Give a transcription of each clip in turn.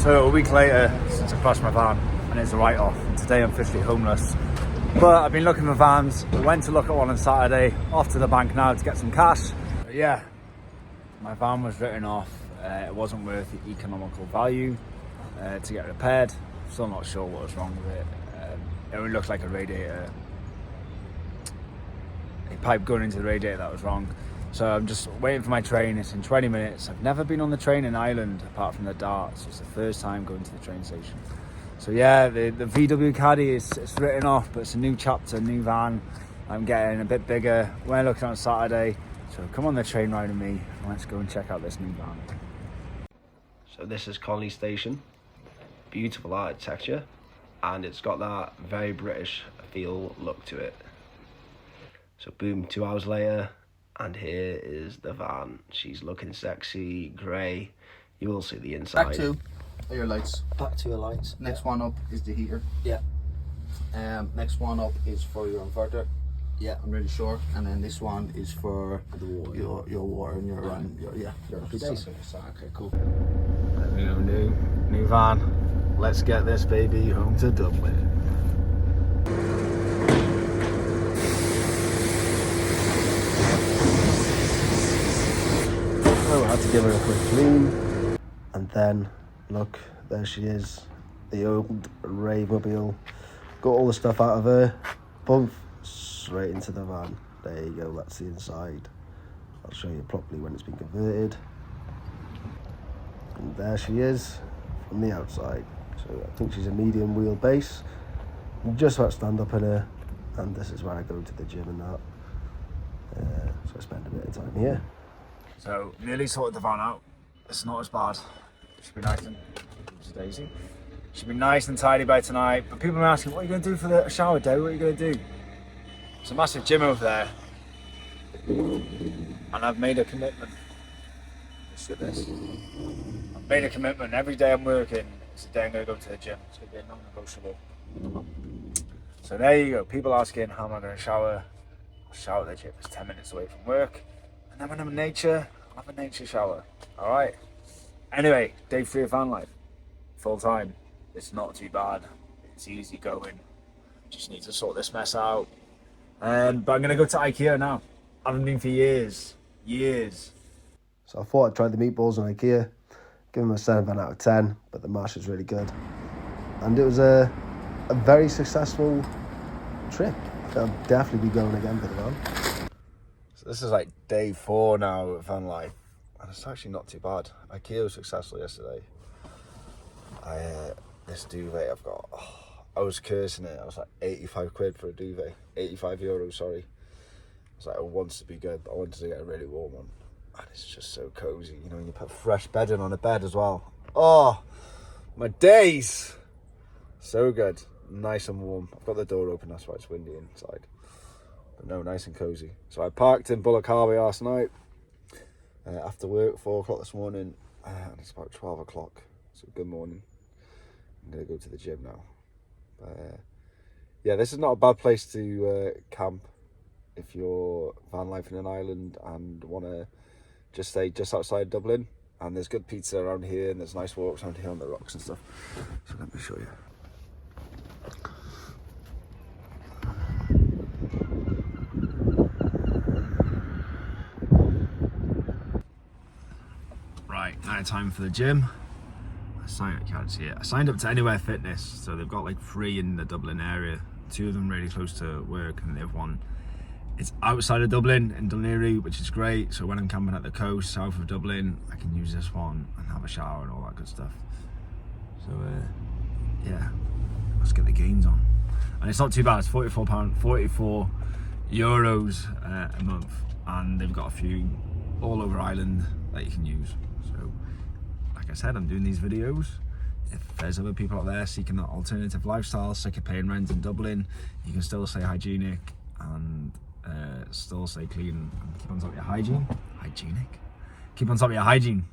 So a week later since I crashed my van and it's a write-off. Today I'm officially homeless. But I've been looking for vans. We went to look at one on Saturday. Off to the bank now to get some cash. But yeah, my van was written off. It wasn't worth the economical value to get repaired. Still not sure what was wrong with it. It only looked like a radiator. A pipe going into the radiator that was wrong. So I'm just waiting for my train. It's in 20 minutes. I've never been on the train in Ireland apart from the Darts. It's the first time going to the train station. So yeah, the VW Caddy it's written off, but it's a new chapter, new van. I'm getting a bit bigger. We're looking on Saturday. So come on the train ride with me. Let's go and check out this new van. So this is Conley Station. Beautiful architecture, and it's got that very British feel look to it. So boom, 2 hours later, and here is the van. She's looking sexy, grey. You will see the inside. Back to your lights. Back to your lights. Next one up is the heater. Yeah. Next one up is for your inverter. Yeah. I'm really sure. And then this one is for the water. Your water and your Happy days. Okay, cool. New van. Let's get this baby home to Dublin. So I had to give her a quick clean, and then look, there she is, the old Rave-mobile. Got all the stuff out of her, boom, straight into the van. There you go, that's the inside. I'll show you properly when it's been converted. And there she is from the outside. So I think she's a medium wheelbase. I'm just about to stand up in her, and this is where I go to the gym and that. So I spend a bit of time here. So nearly sorted the van out. It's not as bad. Should be nice and Daisy. Should be nice and tidy by tonight. But people are asking, what are you going to do for the shower day? What are you going to do? It's a massive gym over there, and I've made a commitment. Look at this. I've made a commitment. Every day I'm working, it's the day I'm going to go to the gym. It's going to be a non-negotiable. So there you go. People asking, how am I going to shower? I'll shower at the gym. It's 10 minutes away from work. And then when I'm in nature, I'll have a nature shower. All right. Anyway, day 3 of van life. Full time. It's not too bad. It's easy going. Just need to sort this mess out. But I'm going to go to IKEA now. I haven't been for years. So I thought I'd try the meatballs on IKEA. Give them a 7 out of 10, but the mash is really good. And it was a very successful trip. I'll definitely be going again for the van. So this is like day 4 now of van life. And it's actually not too bad. IKEA was successful yesterday. This duvet I've got, I was cursing it. I was like 85 quid for a duvet. 85 euros, sorry. I was like, it wants to be good, but I wanted to get a really warm one. And it's just so cozy, you know, and you put fresh bedding on a bed as well. Oh, my days. So good, nice and warm. I've got the door open, that's why it's windy inside. But no, nice and cozy. So I parked in Bullock Harbour last night after work, 4 o'clock this morning, and it's about 12 o'clock. So good morning. I'm gonna go to the gym now. Yeah, this is not a bad place to camp if you're van lifing in Ireland and want to just stay just outside Dublin. And there's good pizza around here, and there's nice walks around here on the rocks and stuff. So let me show you. Right, now time for the gym. I can't see it. I signed up to Anywhere Fitness, so they've got like 3 in the Dublin area. 2 of them really close to work, and they have one. It's outside of Dublin in Dublin, which is great. So when I'm camping at the coast south of Dublin, I can use this one and have a shower and all that good stuff. So yeah, let's get the gains on. And it's not too bad. It's £44 euros a month, and they've got a few all over Ireland that you can use. So like I said, I'm doing these videos. If there's other people out there seeking that alternative lifestyle, sick of paying rent in Dublin, you can still stay hygienic and still stay clean and keep on top of your hygiene. Keep on top of your hygiene.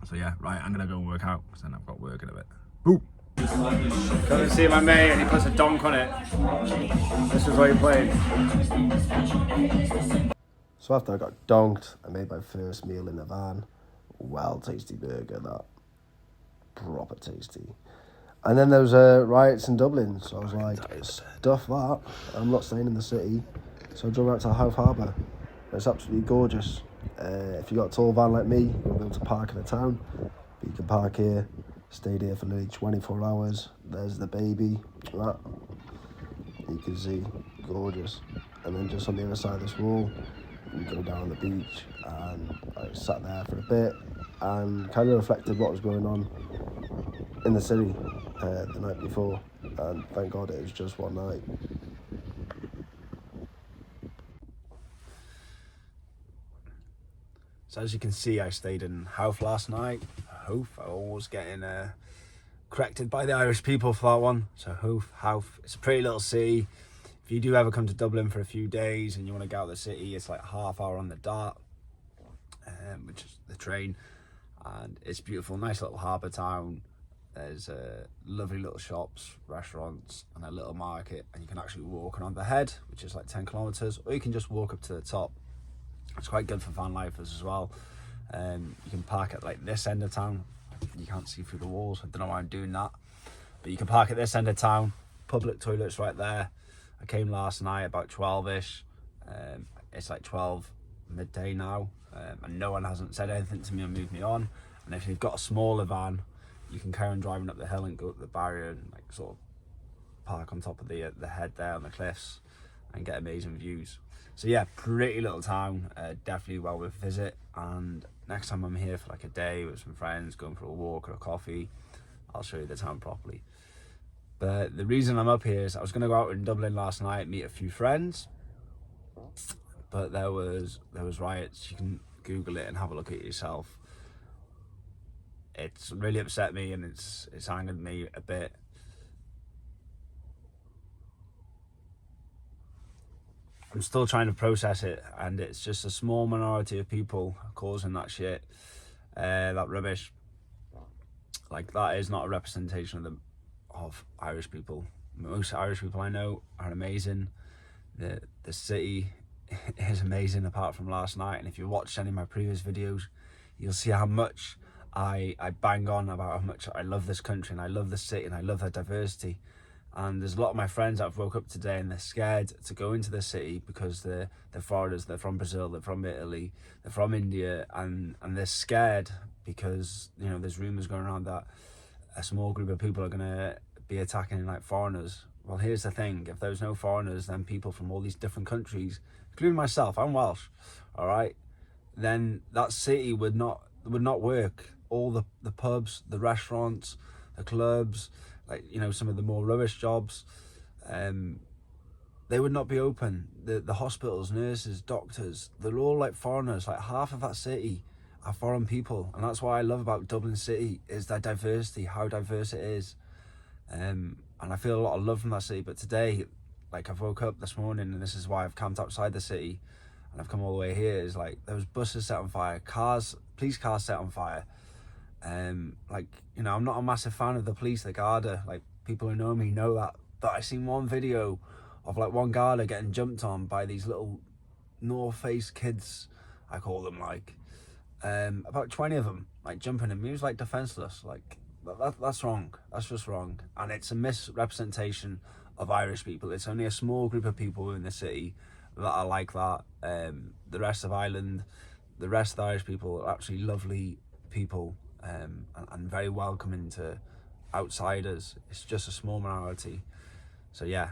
So yeah, right, I'm gonna go and work out because then I've got work in a bit. Boo! Come and see my mate, and he puts a donk on it. This is what he played. So after I got donked, I made my first meal in the van. Well tasty burger, that. proper tasty. And then there was riots in Dublin, so I was like, stuff that. I'm not staying in the city, so I drove out to Hove Harbour. It's absolutely gorgeous. If you got a tall van like me, you'll be able to park in the town. But you can park here, stayed here for nearly 24 hours. There's the baby, that you can see, gorgeous. And then just on the other side of this wall, you go down the beach, and I sat there for a bit and kind of reflected what was going on in the city the night before, and thank God it was just one night. So as you can see, I stayed in Howth last night. Howth, I always getting corrected by the Irish people for that one. So Howth, it's a pretty little city. If you do ever come to Dublin for a few days and you want to get out of the city, it's like half hour on the dart, which is the train, and it's beautiful, nice little harbour town. There's lovely little shops, restaurants, and a little market, and you can actually walk around the head, which is like 10 kilometres, or you can just walk up to the top. It's quite good for van lifers as well. You can park at like this end of town. You can't see through the walls, I don't know why I'm doing that, but you can park at this end of town. Public toilets right there. I came last night about 12ish. It's like 12 midday now, and no one hasn't said anything to me or moved me on. And if you've got a smaller van, you can carry on driving up the hill and go up the barrier and like sort of park on top of the head there on the cliffs and get amazing views. So yeah, pretty little town, definitely well worth a visit. And next time I'm here for like a day with some friends, going for a walk or a coffee, I'll show you the town properly. But the reason I'm up here is I was going to go out in Dublin last night, meet a few friends, but there was riots. You can Google it and have a look at it yourself. It's really upset me, and it's angered me a bit. I'm still trying to process it, and it's just a small minority of people causing that shit, that rubbish. Like, that is not a representation of Irish people. Most Irish people I know are amazing. The city is amazing apart from last night, and if you watched any of my previous videos, you'll see how much I bang on about how much I love this country and I love the city and I love the diversity. And there's a lot of my friends that have woke up today and they're scared to go into the city because they're foreigners, they're from Brazil, they're from Italy, they're from India, and they're scared because, you know, there's rumours going around that a small group of people are going to be attacking like foreigners. Well, here's the thing, if there's no foreigners, then people from all these different countries, including myself, I'm Welsh, all right, then that city would not work. All the pubs, the restaurants, the clubs, like, you know, some of the more rubbish jobs, they would not be open. The hospitals, nurses, doctors, they're all like foreigners. Like, half of that city are foreign people, and that's what I love about Dublin City, is their diversity, how diverse it is. And I feel a lot of love from that city. But today, like, I've woke up this morning, and this is why I've camped outside the city and I've come all the way here, is like, there was buses set on fire, police cars set on fire. Like, you know, I'm not a massive fan of the police, the Garda. Like, people who know me know that. But I seen one video of like one Garda getting jumped on by these little North Face kids, I call them, like, about 20 of them, like, jumping him. He was like defenseless. Like, that's wrong. That's just wrong. And it's a misrepresentation of Irish people. It's only a small group of people in the city that are like that. The rest of Ireland, the rest of the Irish people are actually lovely people, and very welcoming to outsiders. It's just a small minority. So yeah,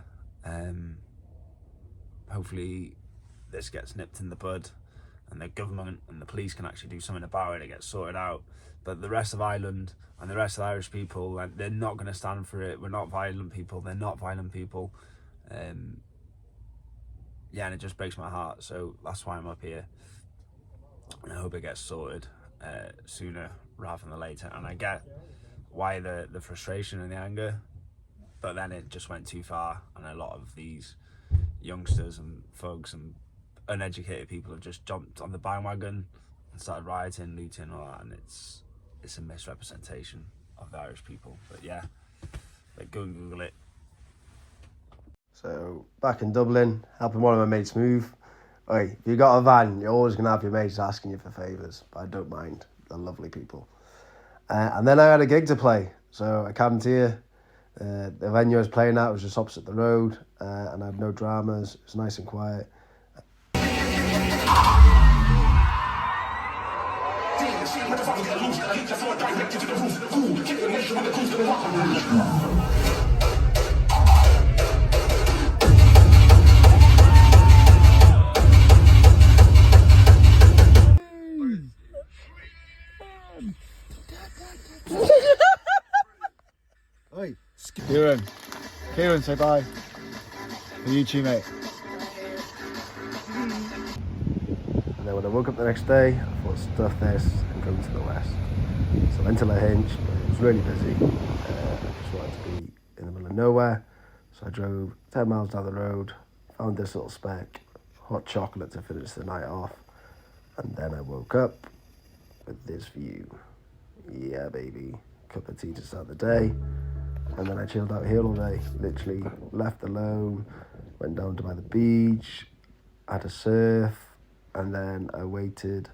hopefully this gets nipped in the bud and the government and the police can actually do something about it. It gets sorted out. But the rest of Ireland and the rest of the Irish people, they're not going to stand for it. We're not violent people. They're not violent people. Yeah, and it just breaks my heart. So that's why I'm up here, and I hope it gets sorted sooner rather than later. And I get why the frustration and the anger, but then it just went too far, and a lot of these youngsters and thugs and uneducated people have just jumped on the bandwagon and started rioting, looting, all that, and it's a misrepresentation of the Irish people. But yeah, like, go and Google it. So, back in Dublin, helping one of my mates move. Hey, if you got a van, you're always going to have your mates asking you for favours, but I don't mind. They're lovely people. And then I had a gig to play. So I camped here. The venue I was playing at was just opposite the road, and I had no dramas. It was nice and quiet. Oi, Kieran, say bye. For YouTube, mate. And then when I woke up the next day, I thought, stuff this and go to the west. So I went to Lahinch, but it was really busy. I just wanted to be in the middle of nowhere. So I drove 10 miles down the road, found this little speck, hot chocolate to finish the night off. And then I woke up with this view. Yeah, baby. Cup of tea to start the day. And then I chilled out here all day. Literally left alone, went down to by the beach, had a surf, and then I waited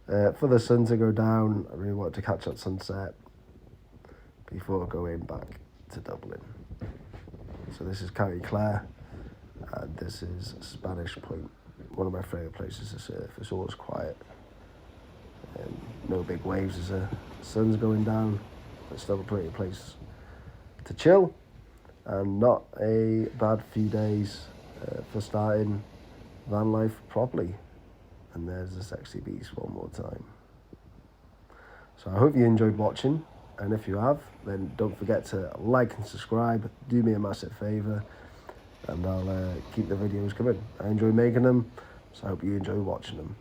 for the sun to go down. I really wanted to catch that sunset before going back to Dublin. So this is County Clare, and this is Spanish Point, one of my favourite places to surf. It's always quiet, and no big waves as the sun's going down. It's still a pretty place to chill, and not a bad few days for starting van life properly. And there's the sexy beast one more time. So I hope you enjoyed watching, and if you have, then don't forget to like and subscribe. Do me a massive favour, and I'll keep the videos coming. I enjoy making them, so I hope you enjoy watching them.